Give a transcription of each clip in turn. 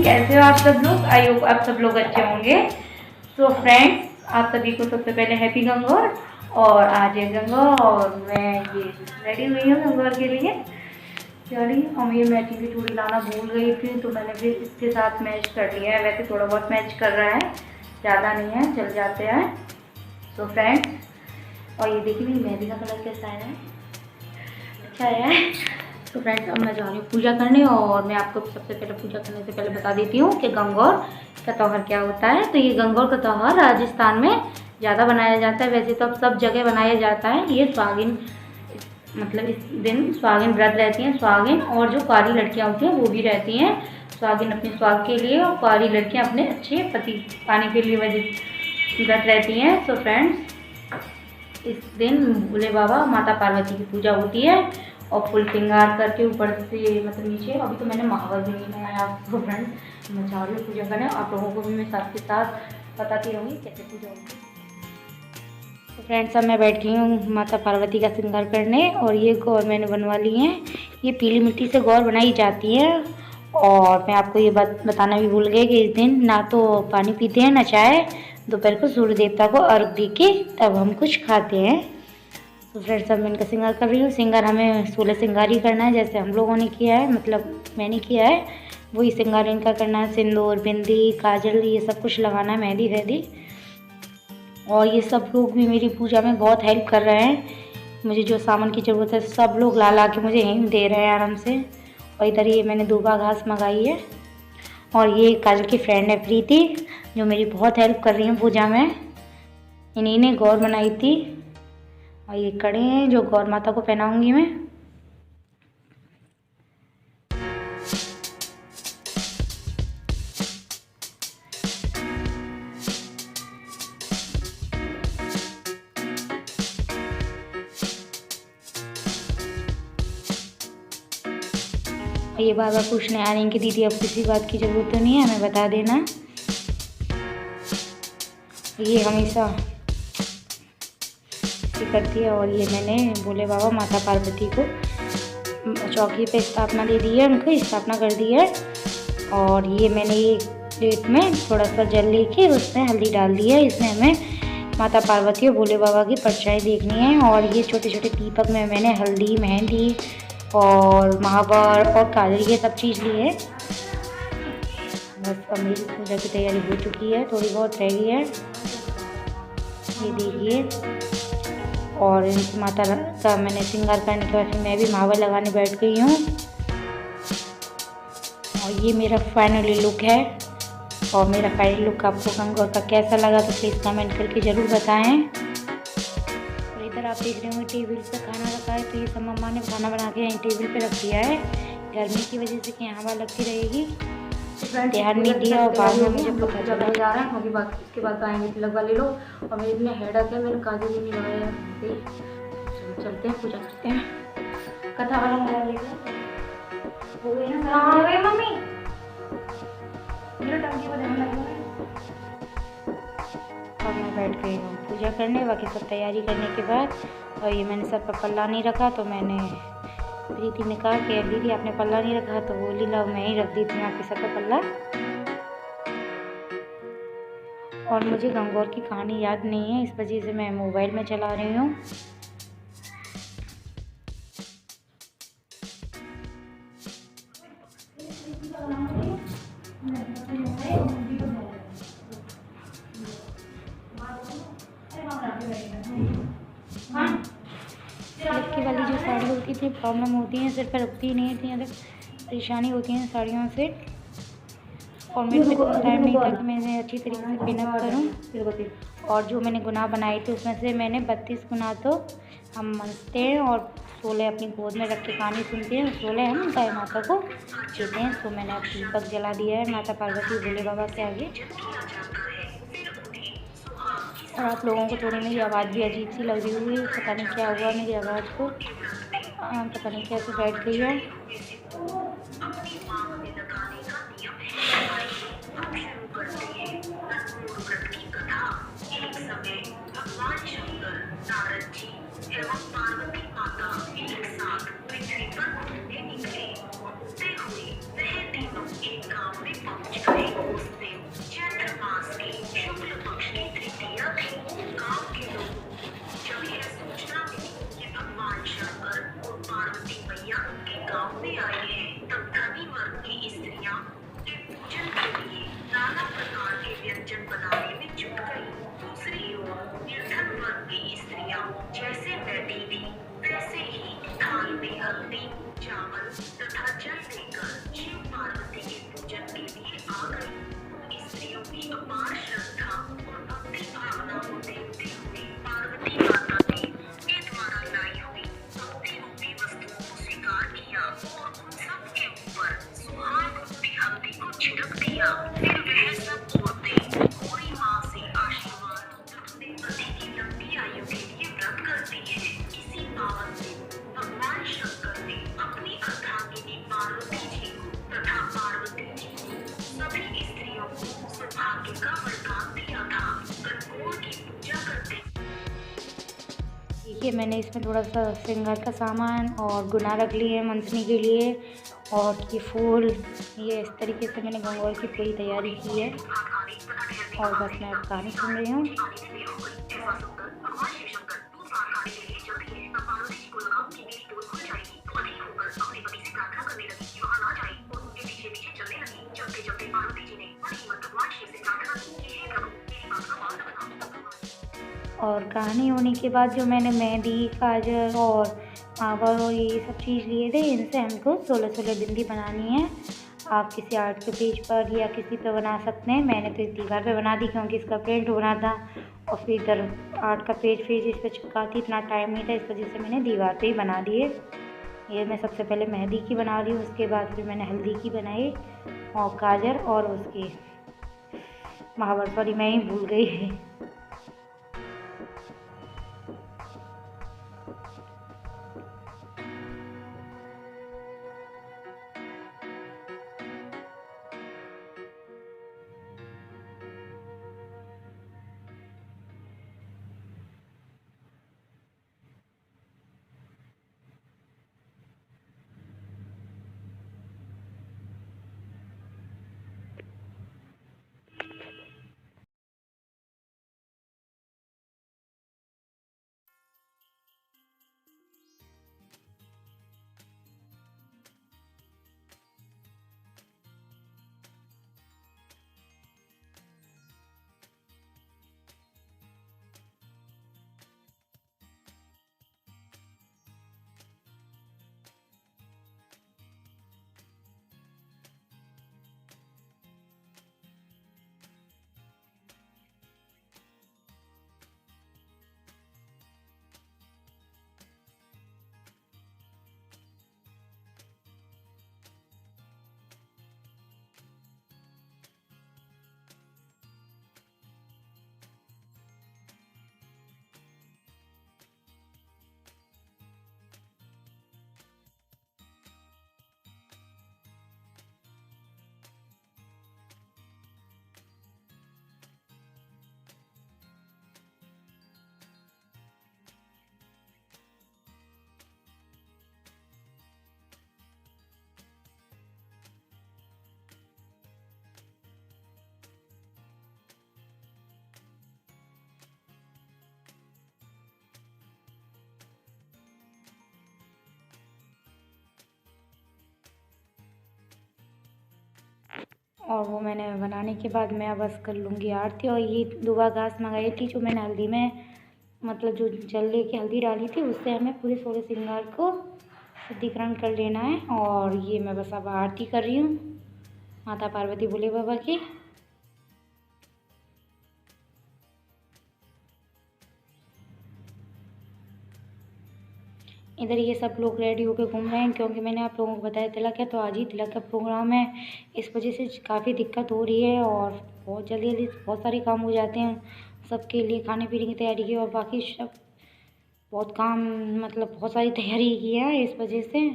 कैसे हो आप सब लोग? आई होप आप सब लोग अच्छे होंगे। सो फ्रेंड्स, आप सभी को सबसे पहले हैप्पी गंगौर। और आज है गंगौर और मैं ये रेडी हुई हूँ गंगौर के लिए। चलिए, और ये मैचिंग की चूड़ी लाना भूल गई थी तो मैंने फिर इसके साथ मैच कर लिया है। वैसे थोड़ा बहुत मैच कर रहा है, ज़्यादा नहीं है, चल जाते हैं। सो फ्रेंड्स, और ये देखिए मेरी मेहंदी का कलर कैसा है, अच्छा है। तो फ्रेंड्स, अब मैं जा रही हूँ पूजा करने। और मैं आपको सबसे पहले पूजा करने से पहले बता देती हूँ कि गंगौर का त्यौहार क्या होता है। तो ये गंगौर का त्यौहार राजस्थान में ज़्यादा बनाया जाता है। वैसे तो अब सब जगह बनाया जाता है। ये सुहागिन, मतलब इस दिन सुहागिन व्रत रहती हैं। सुहागिन और जो कुंवारी लड़कियाँ होती हैं वो भी रहती हैं। सुहागिन अपने सुहाग के लिए और कुंवारी लड़कियाँ अपने अच्छे पति पाने के लिए व्रत रहती हैं। तो फ्रेंड्स, इस दिन भोले बाबा माता पार्वती की पूजा होती है और फुल श्रृंगार करके ऊपर से मतलब नीचे। अभी तो मैंने महावर भी नहीं बनाया आपको फ्रेंड्स, मैं चाह रही हूँ पूजा करने। आप लोगों को भी मैं साथ के साथ बताती रहूँगी कैसे पूजा होगी। तो फ्रेंड्स, अब मैं बैठ गई हूँ माता पार्वती का श्रृंगार करने। और ये गौर मैंने बनवा ली है। ये पीली मिट्टी से गौर बनाई जाती है। और मैं आपको ये बात बताना भी भूल गई कि इस दिन ना तो पानी पीते हैं ना चाय। दोपहर को सूर्य देवता को अर्घ दे के तब हम कुछ खाते हैं। तो फ्रेंड्स, अब मैं इनका श्रृंगार कर रही हूँ। श्रृंगार हमें 16 श्रृंगार ही करना है, जैसे हम लोगों ने किया है, मतलब मैंने किया है वही श्रृंगार इनका करना है। सिंदूर, बिंदी, काजल, ये सब कुछ लगाना है, मेहंदी वेहंदी। और ये सब लोग भी मेरी पूजा में बहुत हेल्प कर रहे हैं। मुझे जो सामान की ज़रूरत है सब लोग ला ला के मुझे यहीं दे रहे हैं आराम से। और इधर ये मैंने दूबा घास मंगाई है। और ये काजल की फ्रेंड है प्रीति, जो मेरी बहुत हेल्प कर रही है पूजा में। इन्हीं ने गौर बनाई थी। और ये कड़े हैं जो गौर माता को पहनाऊंगी मैं। ये बार बार पूछने आ रही हैं कि दीदी अब किसी बात की ज़रूरत तो नहीं है, हमें बता देना। ये हमेशा करती है। और ये मैंने भोले बाबा माता पार्वती को चौकी पे स्थापना दे दी है, उनको स्थापना कर दी है। और ये मैंने एक प्लेट में थोड़ा सा जल लेके उसमें हल्दी डाल दी है। इसमें हमें माता पार्वती और भोले बाबा की परछाई देखनी है। और ये छोटे छोटे दीपक में मैंने हल्दी, मेहंदी और महावर और काजल ये सब चीज़ ली है। बस अब मेरी पूजा की तैयारी हो चुकी है, थोड़ी बहुत रह गई है, ये देखिए। और माता का मैंने श्रृंगार करने के बाद फिर मैं भी महावर लगाने बैठ गई हूँ। और ये मेरा फाइनली लुक है। और मेरा फाइनल लुक आपको गंगौर का कैसा लगा तो प्लीज़ कमेंट करके ज़रूर बताएं। और इधर आप देख रहे होंगे टेबल पे खाना रखा है। तो ये सब मम्मा ने खाना बना के यहीं टेबल पे रख दिया है, गर्मी की वजह से कि हवा लगती रहेगी, ध्यान नहीं दिया। और बाद में मुझे पता चला जा रहा है क्योंकि बाकी इसके बाद आएंगे तिलक वाले लोग। और मेरे इतने हेडक है, मैंने काजल भी नहीं लगाया है। चलते हैं पूजा करते हैं। कथा वाला मोबाइल हो गई ना? कहाँ हो गई मम्मी? मेरा टंकी को ध्यान लगा। और मैं बैठ गई हूँ पूजा करने, बाकी सब तैयारी करने के बाद। और ये मैंने सर पर पल्ला नहीं रखा तो मैंने प्रीति ने कहा कि दीदी आपने पल्ला नहीं रखा, तो बोली लो मैं ही रख दी थी आपके सर पर पल्ला। और मुझे गंगौर की कहानी याद नहीं है, इस वजह से मैं मोबाइल में चला रही हूँ। लड़की वाली जो साड़ी होती थी प्रॉब्लम होती है, सिर पर रुकती नहीं है, इतनी परेशानी होती है साड़ियों से। और मेरे को टाइम नहीं था कि मैं अच्छी तरीके से पिनअप करूँ। और जो मैंने गुनाह बनाए थे उसमें से मैंने 32 गुनाह तो हम मनते हैं और 16 अपनी गोद में रख के कहानी सुनते हैं, 16 हम गाय माता को देते हैं। तो मैंने अब दीपक जला दिया है माता पार्वती भोले बाबा के आगे। और आप लोगों को थोड़ी मेरी आवाज़ भी अजीब सी लग रही हुई, पता नहीं क्या हुआ मेरी आवाज़ को, पता नहीं कैसे बैठ गई है। देखिए मैंने इसमें थोड़ा सा श्रृंगार का सामान और गुना रख लिए मंथनी के लिए, और ये फूल, ये इस तरीके से मैंने गंगौर की पूरी तैयारी की है। और बस मैं अब कहानी सुन रही हूँ। और कहानी होने के बाद जो मैंने मेहंदी, काजल और मावर और ये सब चीज़ लिए थे, इनसे हमको 16-16 बिंदी बनानी है। आप किसी आर्ट के पेज पर या किसी पे बना सकते हैं। मैंने तो इस दीवार पे बना दी क्योंकि इसका प्रिंट होना था, और फिर इधर आर्ट का पेज इस पर चिपका थी, इतना टाइम नहीं था, इस वजह से मैंने दीवार पे ही बना दिए। ये मैं सबसे पहले मेहंदी की बना रही हूँ, उसके बाद फिर मैंने हल्दी की बनाई और काजल और उसकी महावर, सॉरी मैं ही भूल गई। और वो मैंने बनाने के बाद मैं बस कर लूँगी आरती। और ये दुबा घास मंगाई थी जो मैंने हल्दी में, मतलब जो जल लेके हल्दी डाली थी, उससे हमें पूरे 16 श्रृंगार को शुद्धिकरण कर लेना है। और ये मैं बस अब आरती कर रही हूँ माता पार्वती भोले बाबा की। इधर ये सब लोग रेडी होकर घूम रहे हैं क्योंकि मैंने आप लोगों को बताया तिलक है, तो आज ही तिलक का प्रोग्राम है। इस वजह से काफ़ी दिक्कत हो रही है और बहुत जल्दी जल्दी बहुत सारे काम हो जाते हैं सबके लिए, खाने पीने की तैयारी की और बाकी सब बहुत काम, मतलब बहुत सारी तैयारी की है इस वजह से।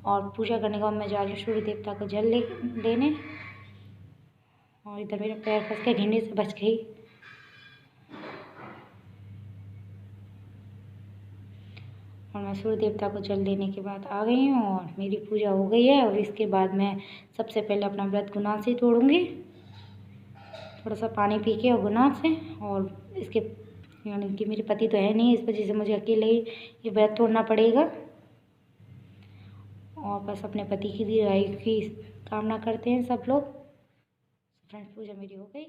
और पूजा करने के बाद मैं जा रही हूँ सूर्य देवता को जल देने। और इधर मेरा पैर फंस के घिंडी से बच गई। और मैं सूर्य देवता को जल देने के बाद आ गई हूँ और मेरी पूजा हो गई है। और इसके बाद मैं सबसे पहले अपना व्रत गुनाह से तोड़ूँगी, थोड़ा सा पानी पी के और गुनाह से। और इसके यानी कि मेरे पति तो है नहीं, इस वजह से मुझे अकेले ही ये व्रत तोड़ना पड़ेगा। और बस अपने पति की दीर्घायु की कामना करते हैं सब लोग। फ्रेंड्स पूजा मेरी हो गई।